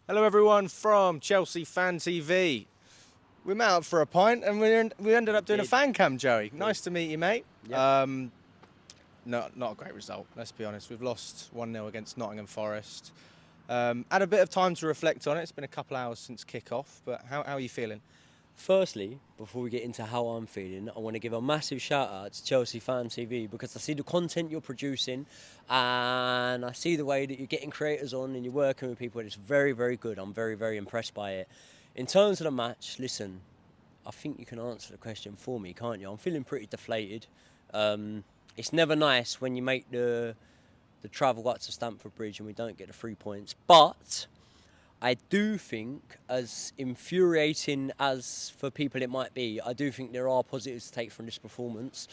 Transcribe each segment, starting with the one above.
Hello everyone from Chelsea Fan TV. We met up for a pint and we ended up doing a Did. fan cam, Joey. Nice to meet you, mate. Yep. Not a great result, let's be honest. We've lost 1-0 against Nottingham Forest. Had a bit of time to reflect on it. It's been a couple hours since kick-off, but how are you feeling? Firstly, before we get into how I'm feeling, I want to give a massive shout out to Chelsea Fan TV because I see the content you're producing and I see the way that you're getting creators on and you're working with people. It's very, very good. I'm very, very impressed by it. In terms of the match, listen, I think you can answer the question for me, can't you? I'm feeling pretty deflated. It's never nice when you make the travel up to Stamford Bridge and we don't get the 3 points, but I do think, as infuriating as for people it might be, I do think there are positives to take from this performance.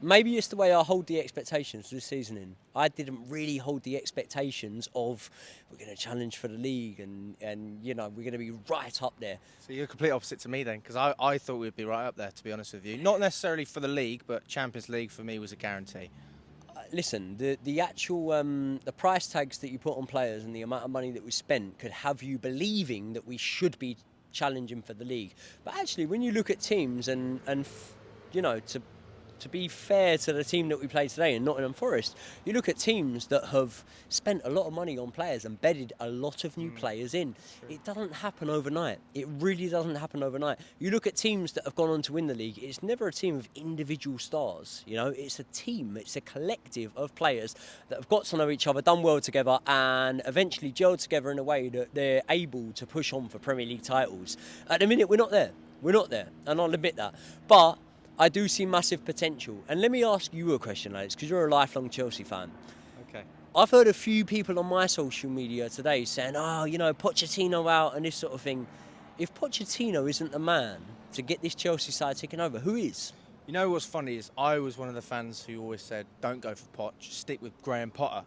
Maybe it's the way I hold the expectations this season in. I didn't really hold the expectations of we're going to challenge for the league and you know, we're going to be right up there. So you're complete opposite to me then, because I thought we'd be right up there, to be honest with you. Not necessarily for the league, but Champions League for me was a guarantee. Listen, the actual the price tags that you put on players and the amount of money that we spent could have you believing that we should be challenging for the league. But actually, when you look at teams and you know, to be fair to the team that we played today in Nottingham Forest, you look at teams that have spent a lot of money on players and bedded a lot of new players in. It doesn't happen overnight. It really doesn't happen overnight. You look at teams that have gone on to win the league, it's never a team of individual stars. You know, it's a team, it's a collective of players that have got to know each other, done well together, and eventually gelled together in a way that they're able to push on for Premier League titles. At the minute, we're not there. We're not there, and I'll admit that. But I do see massive potential. And let me ask you a question, Alex, because you're a lifelong Chelsea fan. Okay. I've heard a few people on my social media today saying, oh, you know, Pochettino out and this sort of thing. If Pochettino isn't the man to get this Chelsea side taken over, who is? You know what's funny is I was one of the fans who always said, don't go for Poch, stick with Graham Potter.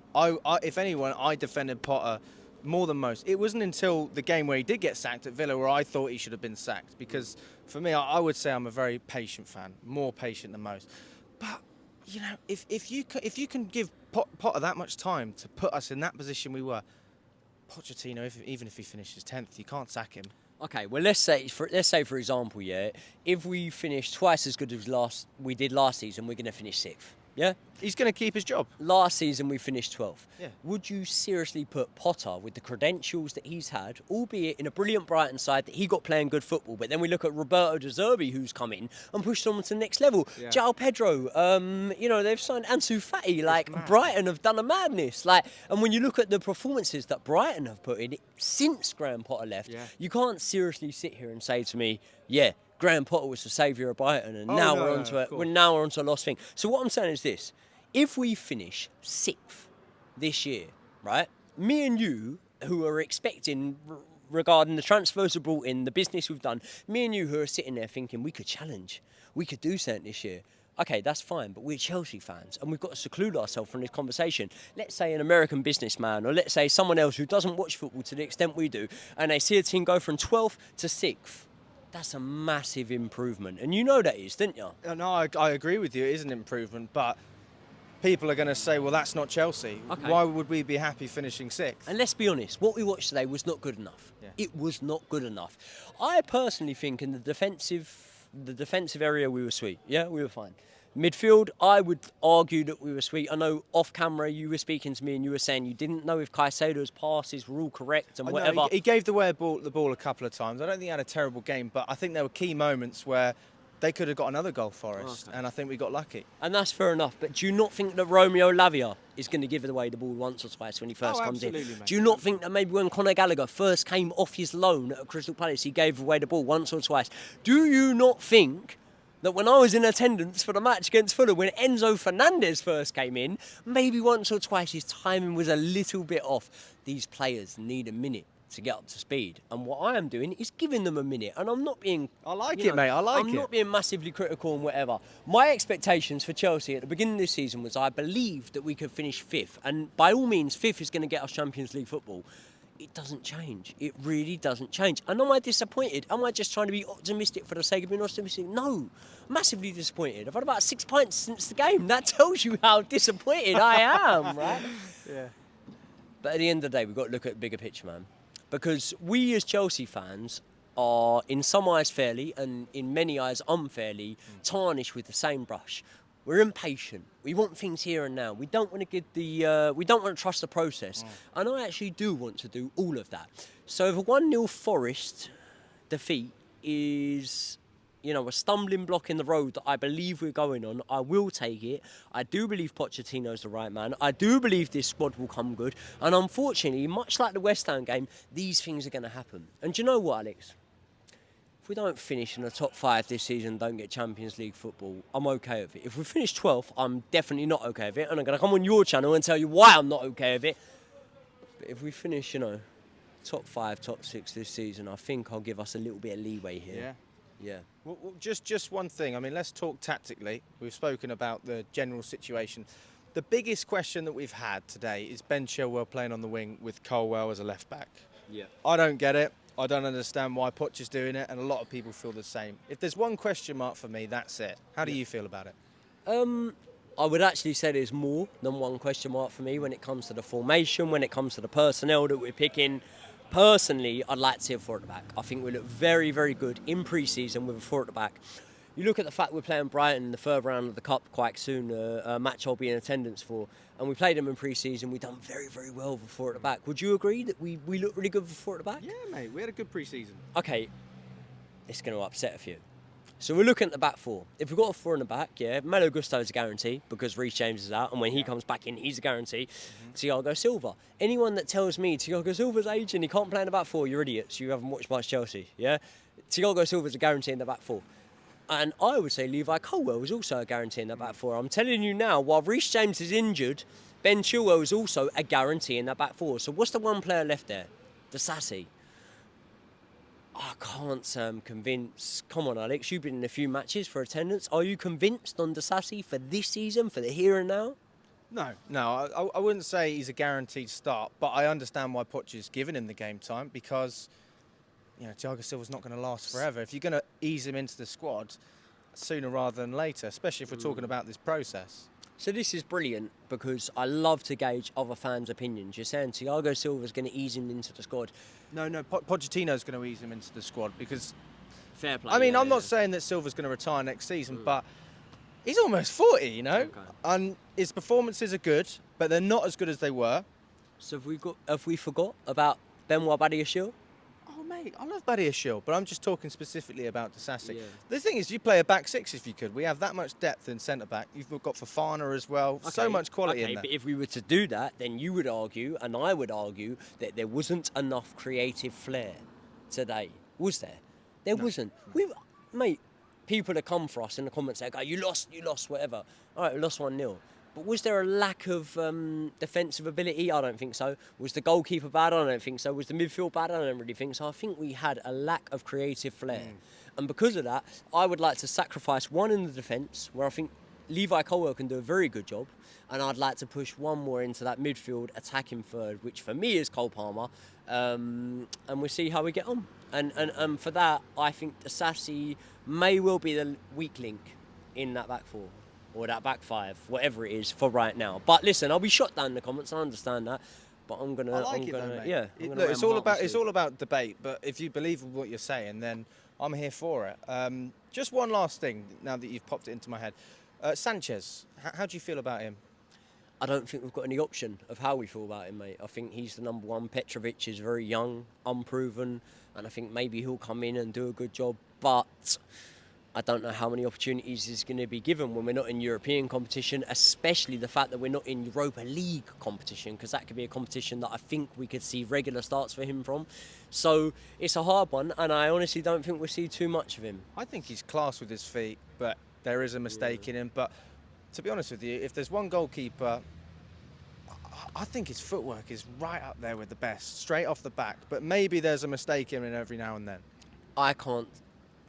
If anyone, I defended Potter more than most. It wasn't until the game where he did get sacked at Villa where I thought he should have been sacked, because for me, I would say I'm a very patient fan, more patient than most. But you know, if you can give Potter that much time to put us in that position we were, Pochettino, even if he finishes 10th, you can't sack him. Okay, well let's say for example, yeah, if we finish twice as good as we did last season, we're going to finish 6th. Yeah? He's going to keep his job. Last season we finished 12th. Yeah. Would you seriously put Potter with the credentials that he's had, albeit in a brilliant Brighton side that he got playing good football, but then we look at Roberto De Zerbi who's come in and pushed on to the next level. Yeah. João Pedro, you know, they've signed Ansu Fati. Like, Brighton have done a madness. Like, and when you look at the performances that Brighton have put in since Graham Potter left, you can't seriously sit here and say to me, yeah, Graham Potter was the saviour of Brighton, and we're now onto a lost thing. So what I'm saying is this: if we finish 6th this year, right? Me and you, who are expecting regarding the transfers we brought in, the business we've done, me and you who are sitting there thinking we could challenge, we could do something this year. Okay, that's fine, but we're Chelsea fans and we've got to seclude ourselves from this conversation. Let's say an American businessman, or let's say someone else who doesn't watch football to the extent we do, and they see a team go from 12th to 6th. That's a massive improvement. And you know that is, didn't you? No, I agree with you. It is an improvement, but people are going to say, well, that's not Chelsea. Okay. Why would we be happy finishing 6th? And let's be honest, what we watched today was not good enough. Yeah. It was not good enough. I personally think in the defensive area we were sweet. Yeah, we were fine. Midfield, I would argue that we were sweet. I know off camera you were speaking to me and you were saying you didn't know if Caicedo's passes were all correct and whatever. He gave the ball a couple of times. I don't think he had a terrible game, but I think there were key moments where they could have got another goal for us, and I think we got lucky. And that's fair enough, but do you not think that Romeo Lavia is going to give away the ball once or twice when he first comes in? Mate. Do you not think that maybe when Conor Gallagher first came off his loan at Crystal Palace, he gave away the ball once or twice? Do you not think that when I was in attendance for the match against Fulham, when Enzo Fernandez first came in, maybe once or twice his timing was a little bit off? These players need a minute to get up to speed, and what I am doing is giving them a minute, and I'm not being... I like it, mate, I'm not being massively critical and whatever. My expectations for Chelsea at the beginning of this season was I believed that we could finish 5th, and by all means 5th is going to get us Champions League football. It doesn't change. It really doesn't change. And am I disappointed? Am I just trying to be optimistic for the sake of being optimistic? No. Massively disappointed. I've had about 6 pints since the game. That tells you how disappointed I am, right? Yeah. But at the end of the day, we've got to look at the bigger picture, man. Because we as Chelsea fans are, in some eyes fairly, and in many eyes unfairly, tarnished with the same brush. We're impatient. We want things here and now. We don't want to we don't want to trust the process. And I actually do want to do all of that. So if a 1-0 Forest defeat is, a stumbling block in the road that I believe we're going on, I will take it. I do believe Pochettino's the right man. I do believe this squad will come good. And unfortunately, much like the West Ham game, these things are going to happen. And do you know what, Alex? If we don't finish in the top 5 this season, don't get Champions League football, I'm okay with it. If we finish 12th, I'm definitely not okay with it. And I'm going to come on your channel and tell you why I'm not okay with it. But if we finish, top 5, top 6 this season, I think I'll give us a little bit of leeway here. Yeah. Well, just one thing. I mean, let's talk tactically. We've spoken about the general situation. The biggest question that we've had today is Ben Chilwell playing on the wing with Colwell as a left back. Yeah. I don't get it. I don't understand why Poch is doing it, and a lot of people feel the same. If there's one question mark for me, that's it. How do you feel about it? I would actually say there's more than one question mark for me when it comes to the formation, when it comes to the personnel that we're picking. Personally, I'd like to see a 4 at the back. I think we look very, very good in pre-season with a 4 at the back. You look at the fact we're playing Brighton in the third round of the Cup quite soon, a match I'll be in attendance for, and we played them in pre-season. We've done very, very well with a 4 at the back. Would you agree that we look really good with a 4 at the back? Yeah, mate, we had a good pre-season. Okay, it's going to upset a few. So we're looking at the back 4. If we've got a 4 in the back, Malo Gusto's a guarantee because Reece James is out, and when he comes back in, he's a guarantee. Thiago Silva. Anyone that tells me Thiago Silva's aging, he can't play in the back 4, you're idiots. You haven't watched much Chelsea, yeah? Thiago Silva's a guarantee in the back 4. And I would say Levi Colwell is also a guarantee in the back 4. I'm telling you now, while Reece James is injured, Ben Chilwell is also a guarantee in the back 4. So what's the one player left there? Disasi. I can't convince. Come on, Alex, you've been in a few matches for attendance. Are you convinced on Disasi for this season, for the here and now? No, I wouldn't say he's a guaranteed start, but I understand why Poch is giving him the game time because, Thiago Silva's not going to last forever. If you're going to ease him into the squad sooner rather than later, especially if we're talking about this process. So this is brilliant because I love to gauge other fans' opinions. You're saying Thiago Silva's going to ease him into the squad. No, Pochettino's going to ease him into the squad because... Fair play. I mean, I'm not saying that Silva's going to retire next season, but he's almost 40, Okay. And his performances are good, but they're not as good as they were. So have we forgot about Benoit Badiashile? Oh, mate, I love Badiashile, but I'm just talking specifically about Disasi. Yeah. The thing is, you play a back 6 if you could. We have that much depth in centre-back. You've got Fofana as well. Okay. So much quality in there. But if we were to do that, then you would argue, and I would argue, that there wasn't enough creative flair today. Was there? There wasn't. Mate, people that come for us in the comments, they go, you lost, whatever. All right, we lost 1-0. But was there a lack of defensive ability? I don't think so. Was the goalkeeper bad? I don't think so. Was the midfield bad? I don't really think so. I think we had a lack of creative flair. And because of that, I would like to sacrifice one in the defence, where I think Levi Colwell can do a very good job. And I'd like to push one more into that midfield attacking third, which for me is Cole Palmer. And we'll see how we get on. And for that, I think Disasi may well be the weak link in that back 4. Or that back 5, whatever it is for right now. But listen, I'll be shot down in the comments. I understand that, but I'm gonna. It's all about debate. But if you believe in what you're saying, then I'm here for it. Just one last thing. Now that you've popped it into my head, Sanchez. How do you feel about him? I don't think we've got any option of how we feel about him, mate. I think he's the number 1. Petrovic is very young, unproven, and I think maybe he'll come in and do a good job, but I don't know how many opportunities he's going to be given when we're not in European competition, especially the fact that we're not in Europa League competition, because that could be a competition that I think we could see regular starts for him from. So it's a hard one, and I honestly don't think we'll see too much of him. I think he's class with his feet, but there is a mistake in him. But to be honest with you, if there's one goalkeeper, I think his footwork is right up there with the best, straight off the back. But maybe there's a mistake in him every now and then. I can't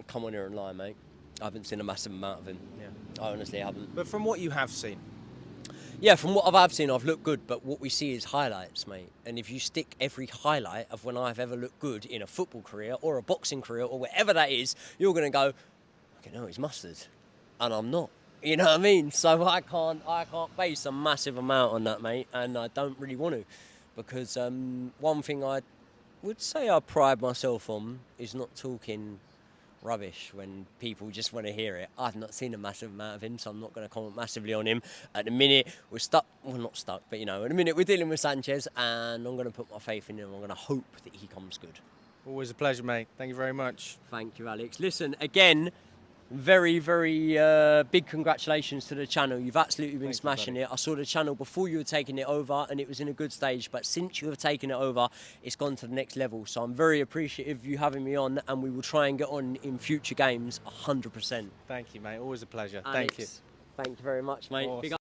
come on here and lie, mate. I haven't seen a massive amount of him. Yeah. I honestly haven't. But from what you have seen? Yeah, from what I've seen, I've looked good, but what we see is highlights, mate. And if you stick every highlight of when I've ever looked good in a football career or a boxing career or whatever that is, you're going to go, okay, no, he's mustard. And I'm not. You know what I mean? So I can't base a massive amount on that, mate, and I don't really want to. because one thing I would say I pride myself on is not talking rubbish when people just want to hear it. I've not seen a massive amount of him, so I'm not going to comment massively on him. At the minute, we're stuck, well, not stuck, but, you know, at the minute we're dealing with Sanchez, and I'm going to put my faith in him. I'm going to hope that he comes good. Always a pleasure, mate. Thank you very much. Thank you, Alex. Listen, again, very, very big congratulations to the channel. You've absolutely been smashing it. I saw the channel before you were taking it over and it was in a good stage, but since you have taken it over, it's gone to the next level. So I'm very appreciative of you having me on, and we will try and get on in future games 100%. Thank you, mate. Always a pleasure. Alex, Thank you. Thank you very much, mate. Awesome. Big up.